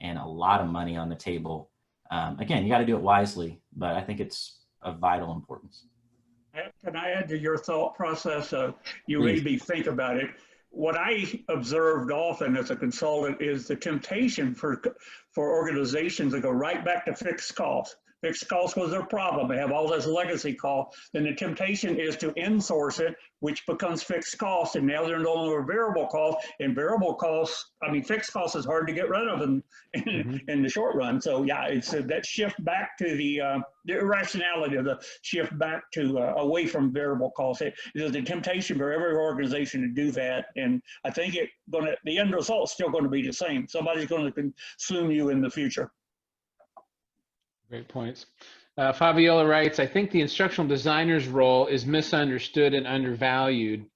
and a lot of money on the table. Again, you got to do it wisely, but I think it's of vital importance. Can I add to your thought process? You Please. made me think about it. What I observed often as a consultant is the temptation for organizations to go right back to fixed costs. Fixed costs was their problem. They have all this legacy cost. Then the temptation is to insource it, which becomes fixed costs. And now they're no longer variable costs. And variable costs, I mean, fixed costs is hard to get rid of in the short run. So yeah, it's that shift back to the irrationality of the shift back to away from variable costs. There's a temptation for every organization to do that. And I think the end result is still going to be the same. Somebody's going to consume you in the future. Great points. Fabiola writes, I think the instructional designer's role is misunderstood and undervalued.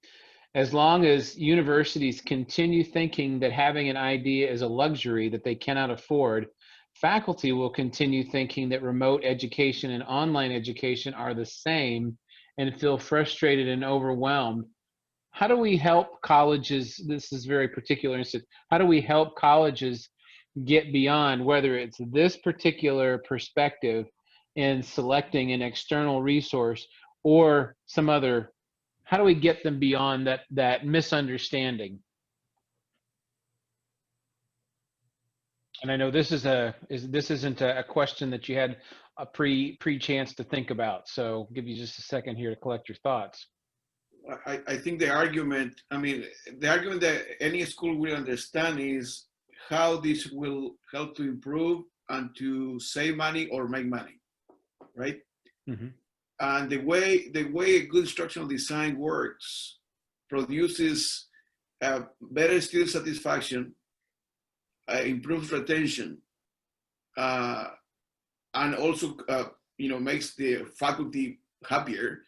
As long as universities continue thinking that having an idea is a luxury that they cannot afford, faculty will continue thinking that remote education and online education are the same and feel frustrated and overwhelmed. How do we help colleges? This is very particular instance. How do we help colleges get beyond whether it's this particular perspective in selecting an external resource or some other? How do we get them beyond that misunderstanding? And I know this isn't a question that you had a pre-chance to think about, so I'll give you just a second here to collect your thoughts. I think the argument that any school will understand is how this will help to improve and to save money or make money, right? Mm-hmm. And the way a good instructional design works produces better student satisfaction, improves retention, and also makes the faculty happier.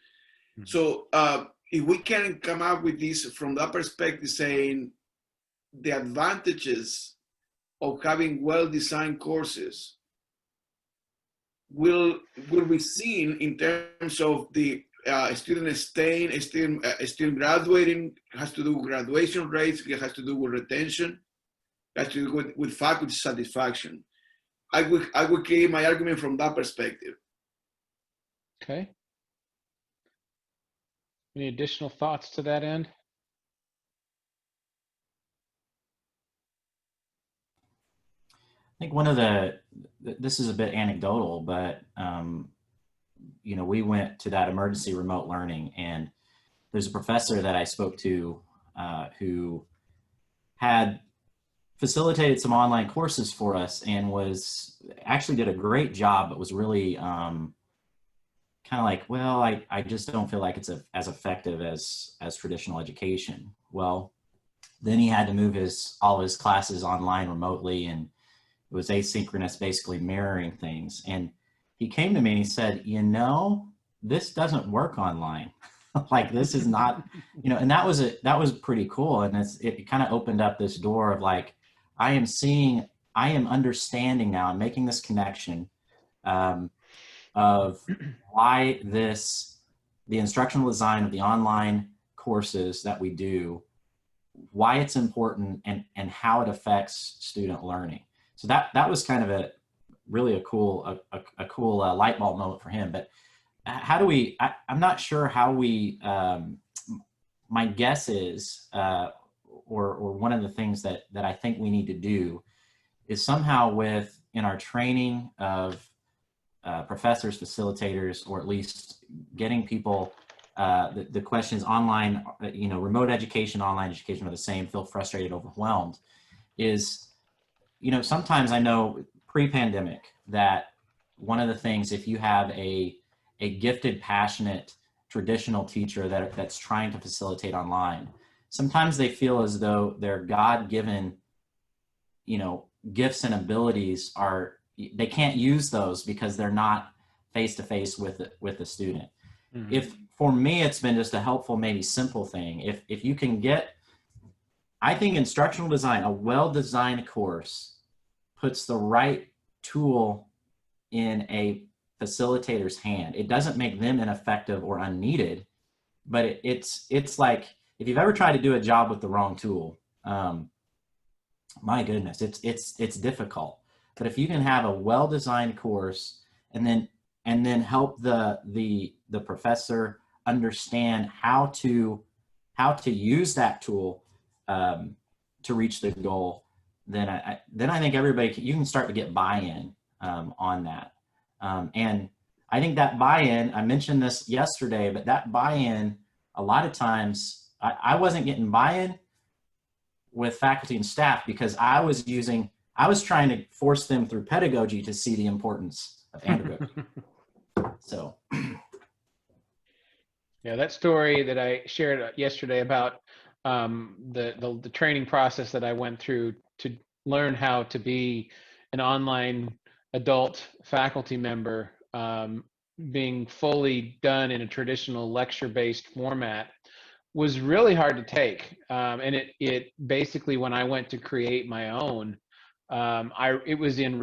Mm-hmm. So if we can come up with this from that perspective, saying the advantages of having well-designed courses will be seen in terms of the student staying, student graduating, has to do with graduation rates, it has to do with retention, has to do with faculty satisfaction. I would create my argument from that perspective. Okay. Any additional thoughts to that end? I think one of this is a bit anecdotal, but you know, we went to that emergency remote learning, and there's a professor that I spoke to who had facilitated some online courses for us and actually did a great job, but was really kind of like, well, I just don't feel like it's as effective as traditional education. Well, then he had to move all his classes online remotely, and it was asynchronous, basically mirroring things. And he came to me and he said, you know, this doesn't work online. Like, this is not, you know, and that was pretty cool. And it kind of opened up this door of like, I am understanding now, I'm making this connection of why the instructional design of the online courses that we do, why it's important, and how it affects student learning. So that was kind of really a cool light bulb moment for him. But how do we, I'm not sure how we, my guess is, or one of the things that I think we need to do is somehow in our training of professors, facilitators, or at least getting people, the questions online, you know, remote education, online education are the same, feel frustrated, overwhelmed, is, you know, sometimes I know pre-pandemic that one of the things, if you have a gifted, passionate, traditional teacher that's trying to facilitate online, sometimes they feel as though their God-given, you know, gifts and abilities they can't use those because they're not face-to-face with the student. Mm-hmm. If for me, it's been just a helpful, maybe simple thing. If you can I think instructional design, a well-designed course puts the right tool in a facilitator's hand. It doesn't make them ineffective or unneeded, but it's like, if you've ever tried to do a job with the wrong tool, my goodness, it's difficult. But if you can have a well-designed course and then help the professor understand how to use that tool to reach the goal, then I think you can start to get buy-in on that. And I think that buy-in, I mentioned this yesterday, but that buy-in, a lot of times I wasn't getting buy-in with faculty and staff because I was trying to force them through pedagogy to see the importance of andragogy. So. Yeah, that story that I shared yesterday about the training process that I went through to learn how to be an online adult faculty member, being fully done in a traditional lecture-based format, was really hard to take. And it basically, when I went to create my own, it was in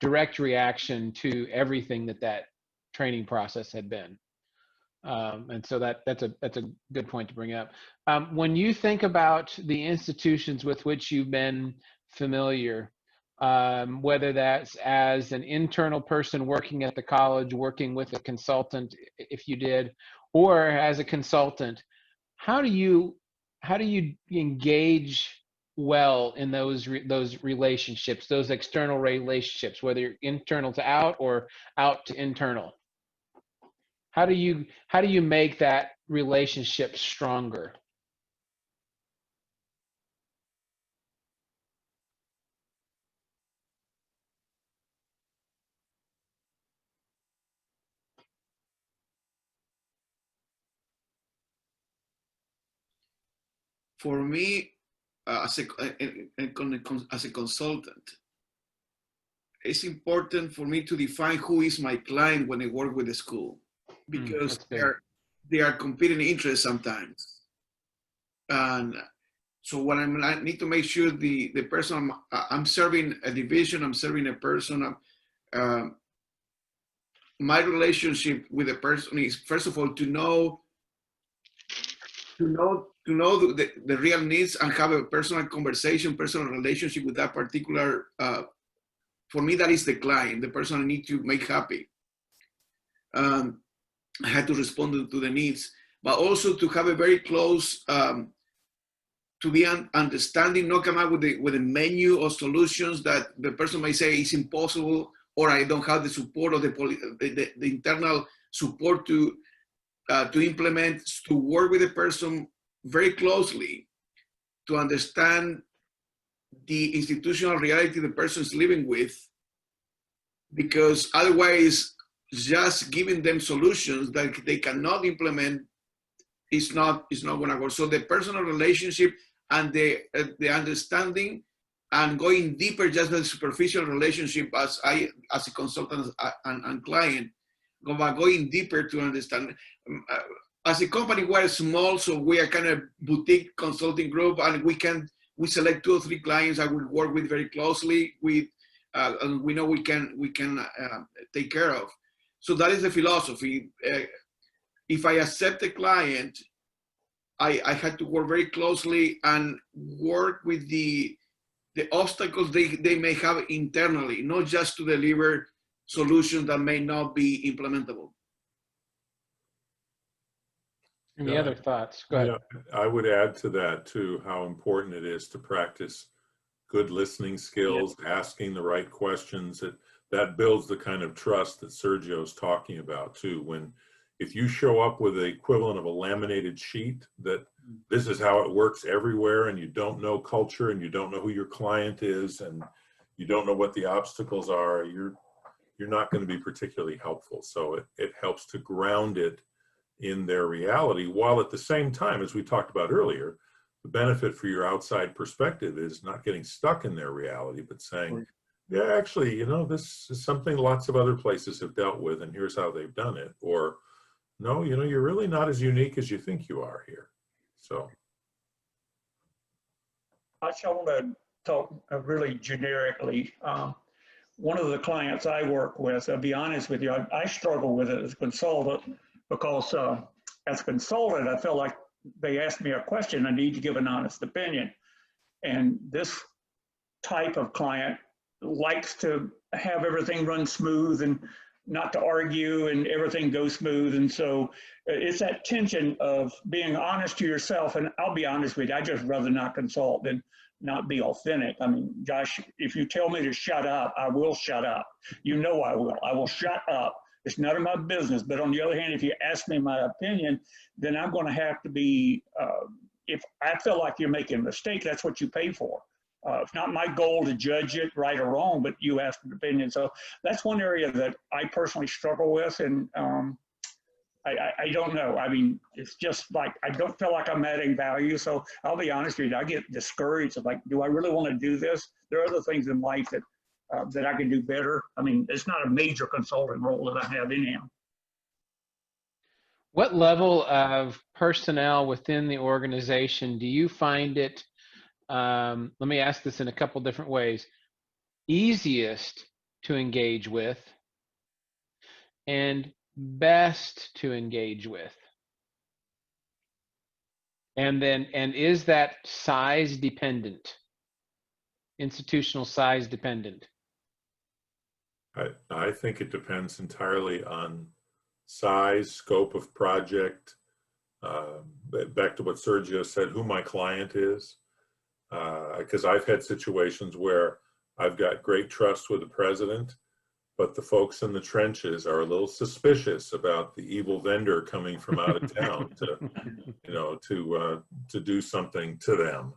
direct reaction to everything that training process had been. And so that's a good point to bring up. When you think about the institutions with which you've been familiar, whether that's as an internal person working at the college, working with a consultant, if you did, or as a consultant, how do you engage well in those relationships, those external relationships, whether you're internal to out or out to internal? How do you make that relationship stronger? For me, as a consultant, it's important for me to define who is my client when I work with the school, because they are competing interests sometimes. And So when I need to make sure the person I'm serving a division, I'm serving a person. My relationship with the person is, first of all, to know the real needs and have a personal conversation, personal relationship with that particular. For me, that is the client, the person I need to make happy. I had to respond to the needs, but also to have a very close, to be understanding, not come up with a menu of solutions that the person may say is impossible, or I don't have the support of the internal support to implement, to work with the person very closely to understand the institutional reality the person is living with, because otherwise just giving them solutions that they cannot implement is not going to work. So the personal relationship and the understanding and going deeper, just the superficial relationship as a consultant and client, but going deeper to understand. As a company, we're small, so we are kind of boutique consulting group, and we select 2 or 3 clients that we work with very closely with, and we know we can take care of. So that is the philosophy. If I accept a client, I had to work very closely and work with the obstacles they may have internally, not just to deliver solutions that may not be implementable. Any other thoughts? Go ahead. Yeah, I would add to that too, how important it is to practice good listening skills, asking the right questions. That builds the kind of trust that Sergio's talking about too. If you show up with the equivalent of a laminated sheet that this is how it works everywhere, and you don't know culture, and you don't know who your client is, and you don't know what the obstacles are, you're not going to be particularly helpful. So it helps to ground it in their reality, while at the same time, as we talked about earlier, the benefit for your outside perspective is not getting stuck in their reality, but saying, yeah, actually, this is something lots of other places have dealt with, and here's how they've done it. Or, no, you're really not as unique as you think you are here. So. I want to talk really generically. One of the clients I work with, I'll be honest with you, I struggle with it as a consultant, because as a consultant, I feel like they asked me a question, I need to give an honest opinion. And this type of client likes to have everything run smooth and not to argue and everything go smooth. And so it's that tension of being honest to yourself. And I'll be honest with you, I just rather not consult than not be authentic. I mean, Josh, if you tell me to shut up, I will shut up. I will shut up. It's none of my business. But on the other hand, if you ask me my opinion, then I'm going to have to be, if I feel like you're making a mistake, that's what you pay for. It's not my goal to judge it right or wrong, but you ask an opinion. So that's one area that I personally struggle with. And I don't know. I mean, it's just like, I don't feel like I'm adding value. So I'll be honest with you, I get discouraged of like, do I really want to do this? There are other things in life that that I can do better. I mean, it's not a major consulting role that I have anyhow. What level of personnel within the organization do you find it, let me ask this in a couple different ways, easiest to engage with and best to engage with? And is that size dependent, institutional size dependent? I think it depends entirely on size, scope of project, back to what Sergio said, who my client is. Because I've had situations where I've got great trust with the president, but the folks in the trenches are a little suspicious about the evil vendor coming from out of town to do something to them.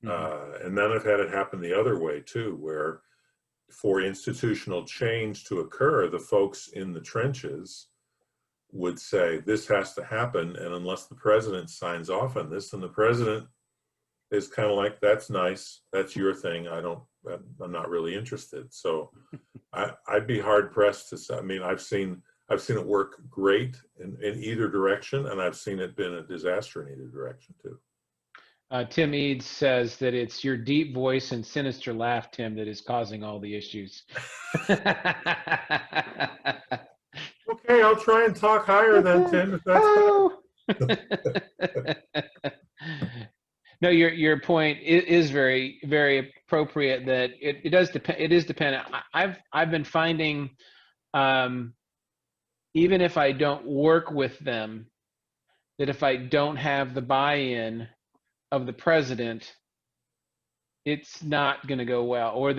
And then I've had it happen the other way too, where for institutional change to occur, the folks in the trenches would say, this has to happen, and unless the president signs off on this, then the president is kind of like, that's nice, that's your thing, I'm not really interested. So I'd be hard pressed to say. I mean, I've seen it work great in either direction, and I've seen it been a disaster in either direction too. Tim Eads says that it's your deep voice and sinister laugh, Tim, that is causing all the issues. Okay, I'll try and talk higher then, Tim, if that's better. No, your point is very, very appropriate. That it does depend. It is dependent. I've been finding, even if I don't work with them, that if I don't have the buy-in of the president, it's not going to go well. Or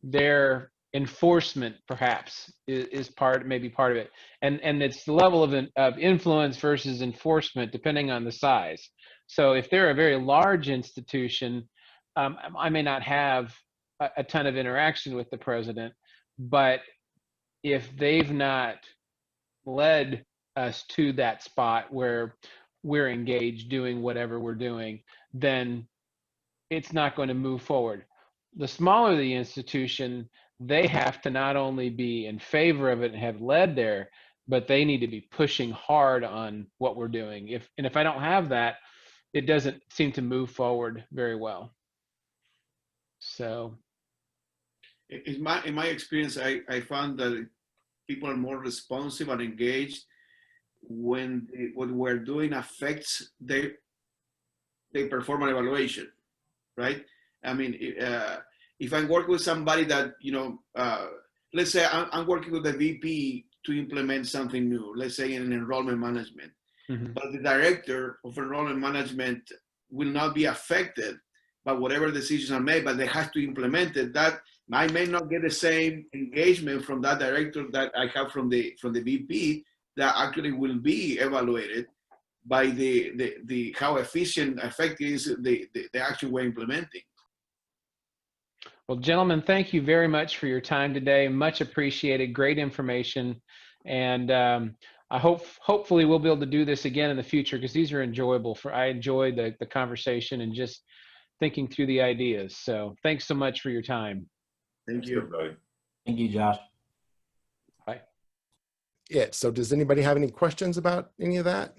their enforcement perhaps is maybe part of it, and it's the level of influence versus enforcement depending on the size. So if they're a very large institution, I may not have a ton of interaction with the president, but if they've not led us to that spot where we're engaged doing whatever we're doing, then it's not going to move forward. The smaller the institution, they have to not only be in favor of it and have led there, but they need to be pushing hard on what we're doing. If I don't have that, it doesn't seem to move forward very well. So, in my experience, I found that people are more responsive and engaged when what we're doing affects they perform an evaluation, right? I mean, if I work with somebody that, let's say I'm working with the VP to implement something new, let's say in enrollment management, but the director of enrollment management will not be affected by whatever decisions are made, but they have to implement it. That I may not get the same engagement from that director that I have from the VP that actually will be evaluated by the how efficient, effective is the actual way implementing. well, gentlemen, thank you very much for your time today. Much appreciated. Great information, and hopefully we'll be able to do this again in the future because these are enjoyable. I enjoyed the conversation and just thinking through the ideas. So thanks so much for your time. Thank you. Everybody. Thank you, Josh. Bye. Yeah. So does anybody have any questions about any of that?